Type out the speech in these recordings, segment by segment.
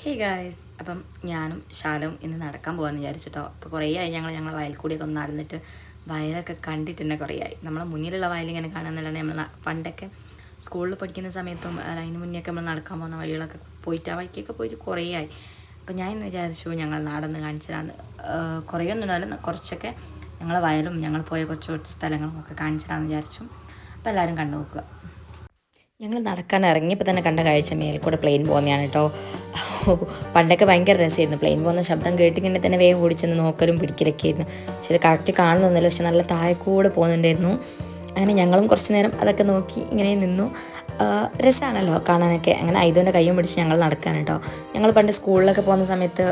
Hey guys, അപ്പം ഞാനും ശാലവും ഇന്ന് നടക്കാൻ പോകാമെന്ന് വിചാരിച്ചിട്ടോ. അപ്പോൾ കുറേ ആയി ഞങ്ങളെ വയൽക്കൂടിയൊക്കെ ഒന്ന് നടന്നിട്ട് വയലൊക്കെ കണ്ടിട്ട് തന്നെ കുറേ ആയി. നമ്മളെ മുന്നിലുള്ള വയലിങ്ങനെ കാണാമെന്നല്ലാണ്ട് നമ്മൾ പണ്ടൊക്കെ സ്കൂളിൽ പഠിക്കുന്ന സമയത്തും അതിന് മുന്നേയൊക്കെ നമ്മൾ നടക്കാൻ പോകുന്ന വഴികളൊക്കെ പോയിട്ട് ആ വഴിക്കൊക്കെ പോയിട്ട് കുറേ ആയി. അപ്പോൾ ഞാൻ ഇന്ന് വിചാരിച്ചു ഞങ്ങൾ നാടൊന്ന് കാണിച്ചു തരാമെന്ന്. കുറേ ഒന്നും ഉണ്ടാവില്ല, കുറച്ചൊക്കെ ഞങ്ങളെ വയലും ഞങ്ങൾ പോയ കുറച്ച് സ്ഥലങ്ങളും ഒക്കെ കാണിച്ചു തരാമെന്ന് വിചാരിച്ചു. അപ്പോൾ എല്ലാവരും കണ്ടു നോക്കുക. ഞങ്ങൾ നടക്കാൻ ഇറങ്ങിയപ്പോൾ തന്നെ കണ്ട കാഴ്ച മേൽക്കൂടെ പ്ലെയിൻ പോകുന്നതാണ് കേട്ടോ. പണ്ടൊക്കെ ഭയങ്കര രസമായിരുന്നു പ്ലെയിൻ പോകുന്ന ശബ്ദം കേട്ടിങ്ങനെ തന്നെ വേഗം ഓടിച്ചെന്ന് നോക്കലും പിടിക്കലൊക്കെ ആയിരുന്നു. പക്ഷെ ഇത് കറക്റ്റ് കാണുന്നൊന്നുമില്ല, പക്ഷെ നല്ല താഴെക്കൂടെ പോകുന്നുണ്ടായിരുന്നു. അങ്ങനെ ഞങ്ങളും കുറച്ച് നേരം അതൊക്കെ നോക്കി ഇങ്ങനെ നിന്നു. രസമാണല്ലോ കാണാനൊക്കെ. അങ്ങനെ ഐതുവിൻ്റെ കയ്യും പിടിച്ച് ഞങ്ങൾ നടക്കാൻ കേട്ടോ. ഞങ്ങൾ പണ്ട് സ്കൂളിലൊക്കെ പോകുന്ന സമയത്ത്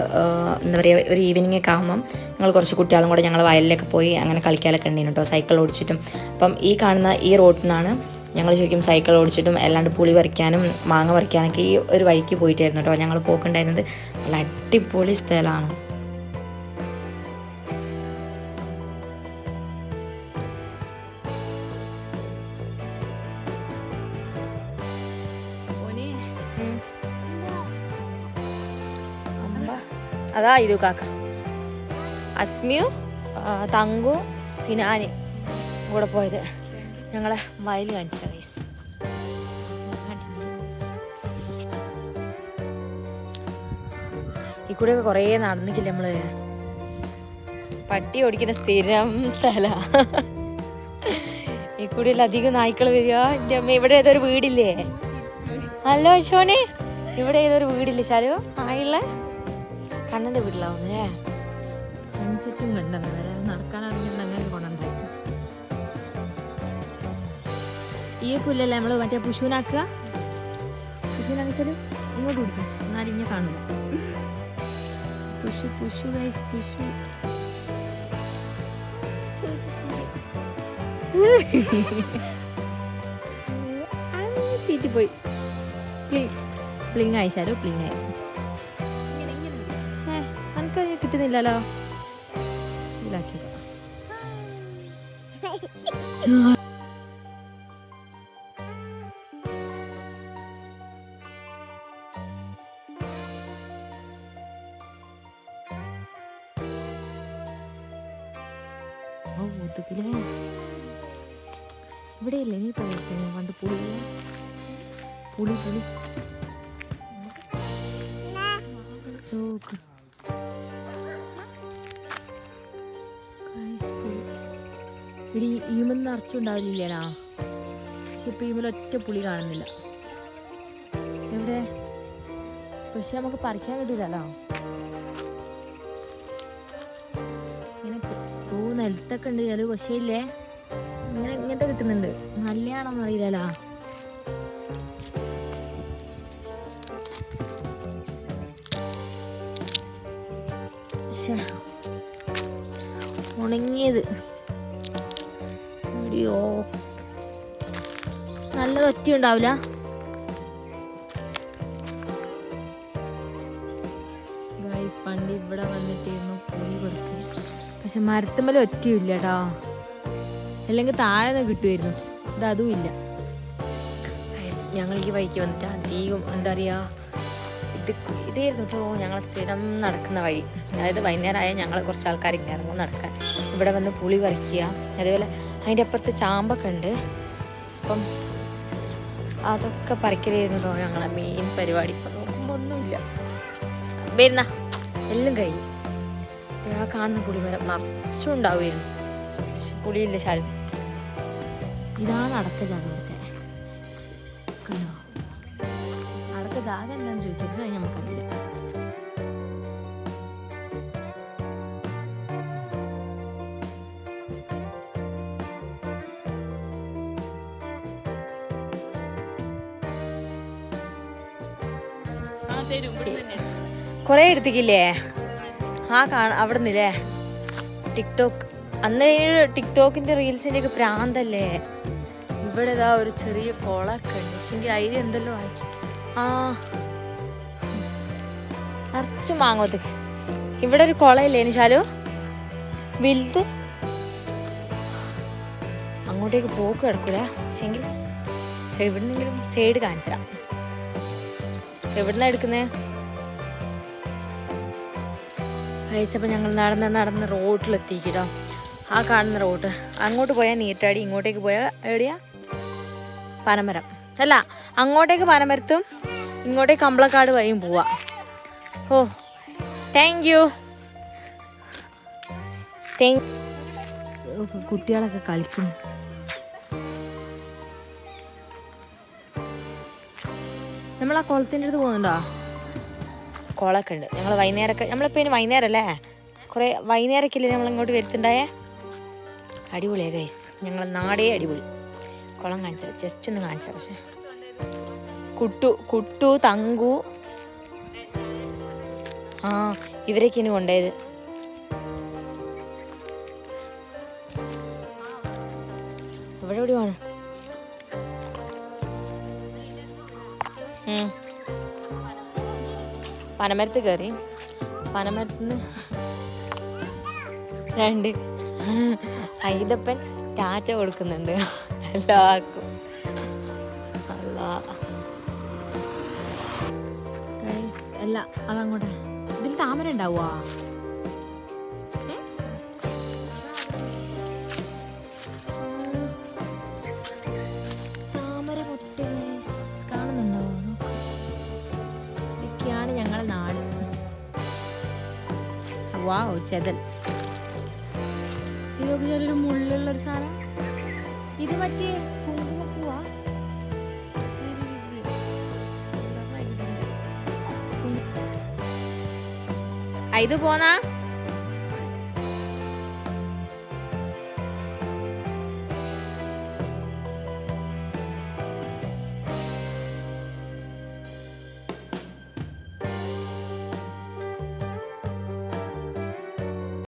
എന്താ പറയുക, ഒരു ഈവനിങ് ഒക്കെ ആകുമ്പം ഞങ്ങൾ കുറച്ച് കുട്ടികളും കൂടെ ഞങ്ങൾ വയലിലൊക്കെ പോയി അങ്ങനെ കളിക്കാനൊക്കെ ഉണ്ടായിരുന്നു കേട്ടോ, സൈക്കിൾ ഓടിച്ചിട്ടും. അപ്പം ഈ കാണുന്ന ഈ റോഡിനാണ് ഞങ്ങൾ ശരിക്കും സൈക്കിൾ ഓടിച്ചിട്ടും അല്ലാണ്ട് പുളി പറിക്കാനും മാങ്ങ പറിക്കാനൊക്കെ ഈ ഒരു വഴിക്ക് പോയിട്ടായിരുന്നു കേട്ടോ ഞങ്ങൾ പോക്കുണ്ടായിരുന്നത്. നല്ല അടിപൊളി സ്ഥലമാണ്. അതാ ഇത് കാക്ക അസ്മിയും തങ്കു സിനാനി കൂടെ പോയത്. ഞങ്ങളെ വയൽ കാണിച്ചില്ല ഗൈസ്. ഈ കൂടെയൊക്കെ കുറേ നടന്നിക്കില്ല നമ്മള്. പട്ടി ഓടിക്കുന്ന സ്ഥിരം സ്ഥലമാണ്. ഈ കൂടെയല്ല അധികം നായ്ക്കൾ വരിക. എൻ്റെ അമ്മ, ഇവിടെ ഏതൊരു വീടില്ലേ? ഹലോ ശോനെ, ഇവിടെ ഏതൊരു വീടില്ലേ ശാലു? ആയുള്ള കണ്ണൻ്റെ വീട്ടിലാവുന്നേ. സൺസെറ്റും കണ്ടങ്ങനെ നടക്കാനാണെങ്കിൽ അങ്ങനെ കൊണ്ടുണ്ടായി. ഈ പുല്ലല്ലേ നമ്മൾ മറ്റേ പശുവിനാക്കുക. പശുവിനാക്കിച്ചാൽ ഇങ്ങോട്ട് പിടിക്കും, എന്നാലും ഇങ്ങനെ കാണില്ല. പുഷു ഗൈസ്, പുഷു. ചീറ്റിപ്പോയി. പ്ലിങ് അയച്ചാലോ, പ്ലിങ് ആയി. എനിക്കത് കിട്ടുന്നില്ലല്ലോ. ഇതിലാക്കി ഇവിടെ ഇല്ലേ നീ പറയുന്നത് പണ്ട് പുളി പുളി പുളി ഇവിടെ ഈമെന്ന് നിറച്ചുണ്ടാവില്ലേനാ. പക്ഷെ ഇപ്പൊ ഈമൽ ഒറ്റ പുളി കാണുന്നില്ല എവിടെ. പക്ഷെ നമുക്ക് പറിക്കാൻ കിട്ടില്ലല്ലോ. ഇങ്ങനെ നിലത്തൊക്കെ ഉണ്ട് ചില, പക്ഷേ ഇല്ലേ ഇങ്ങനത്തെ കിട്ടുന്നുണ്ട്. നല്ലയാണോന്ന് അറിയില്ലല്ലോ. ഉണങ്ങിയത് നല്ലത് ഒറ്റ ഉണ്ടാവില്ല. പണ്ട് ഇവിടെ വന്നിട്ടായിരുന്നു പുളി പറിക്കും, പക്ഷെ മരത്തുമ്മല ഒറ്റയും ഇല്ല കേട്ടോ. അല്ലെങ്കിൽ താഴെ നിന്ന് കിട്ടുമായിരുന്നു. ഇതതും ഇല്ല. ഞങ്ങൾ ഈ വഴിക്ക് വന്നിട്ട് അധികം എന്താ പറയുക, ഇതായിരുന്നു കേട്ടോ ഞങ്ങൾ സ്ഥിരം നടക്കുന്ന വഴി. അതായത് വൈകുന്നേരമായ ഞങ്ങൾ കുറച്ച് ആൾക്കാർ ഇങ്ങനെ ഇറങ്ങും നടക്കാൻ. ഇവിടെ വന്ന് പുളി പറിക്കുക, അതേപോലെ അതിൻ്റെ അപ്പുറത്ത് ചാമ്പൊക്കെ ഉണ്ട്. അപ്പം അതൊക്കെ പറിക്കലായിരുന്നു കേട്ടോ ഞങ്ങളെ മെയിൻ പരിപാടി. ഇപ്പം നോക്കുമ്പോൾ ഒന്നുമില്ല, വരുന്ന എല്ലാം കഴിഞ്ഞു. ആ കാണുന്ന പുളിമരം നിറച്ചും ഉണ്ടാവുമായിരുന്നു, പക്ഷെ പുളിയില്ല ശാലും. ഇതാണ് അടക്ക ജാഗ്രത. കണ്ടോ അടക്ക ജാഗ എന്താണെന്ന് ചോദിച്ചത് നമുക്കറിയില്ല. കൊറേ എടുത്തിക്കില്ലേ ആ അവിടെ നിന്നില്ലേ ടിക്ടോക്ക്. അന്ന് ടിക്ടോക്കിന്റെ റീൽസിന്റെ ഒക്കെ പ്രാന്തല്ലേ. ഇവിടെ ഇതാ ഒരു ചെറിയ കുളമൊക്കെ ഉണ്ട്, പക്ഷെങ്കിൽ അതിൽ എന്തെല്ലോ ആക്കി. ആ നിറച്ച് മാങ്ങോത്ത്. ഇവിടെ ഒരു കുളമില്ലേ നിശാലു വലുത്. അങ്ങോട്ടേക്ക് പോക്ക് കിടക്കൂല, പക്ഷെങ്കിൽ എവിടുന്നെങ്കിലും സൈഡ് കാണിച്ചു തരാം. എവിടുന്നാ എടുക്കുന്നേ? അപ്പം ഞങ്ങൾ നടന്ന് റോഡിലെത്തിക്കിട്ടോ. ആ കാണുന്ന റോഡ് അങ്ങോട്ട് പോയാൽ നീറ്റാടി, ഇങ്ങോട്ടേക്ക് പോയാൽ എവിടെയാ പനമരം. അല്ല, അങ്ങോട്ടേക്ക് പനമരത്തും ഇങ്ങോട്ടേക്ക് കമ്പളക്കാട് വഴിയും പോവാ. ഓ താങ്ക് യു. കുട്ടികളൊക്കെ കളിക്കുന്നു. നമ്മൾ ആ കുളത്തിൻ്റെ അടുത്ത് പോകുന്നുണ്ടോ? കുളമൊക്കെ ഉണ്ട്. ഞങ്ങൾ വൈകുന്നേരമൊക്കെ, നമ്മളിപ്പോൾ ഇനി വൈകുന്നേരം അല്ലേ, കുറേ വൈകുന്നേരമൊക്കെ ഇല്ലേ നമ്മളിങ്ങോട്ട് വരുത്തുണ്ടായേ. അടിപൊളിയാണ് ഗൈസ്, ഞങ്ങൾ നാടേ അടിപൊളി. കുളം കാണിച്ചത് ജസ്റ്റ് ഒന്ന് കാണിച്ചത്. പക്ഷേ കുട്ടു തങ്കു ആ ഇവരൊക്കെ ഇനി കൊണ്ടുപോയത്. ഇവിടെ എവിടെയാണ്? പനമരത്ത് കയറി. പനമരത്തുനിന്ന് 2 ഐതപ്പൻ ടാറ്റ കൊടുക്കുന്നുണ്ട് എല്ലാവർക്കും. അല്ല അതങ്ങോട്ടെ. ഇതിൽ താമര ഉണ്ടാവുക? താമര മുട്ട കാണുന്നുണ്ടോ? ഇതൊക്കെയാണ് ഞങ്ങളെ നാട്. വാവ്, ചെതൽ. ഇതൊക്കെ ചെറിയൊരു മുള്ളുള്ളൊരു സാധനം. ഇത് മറ്റേ കുങ്കുമപ്പൂവാ. ഇത് പോന്നാ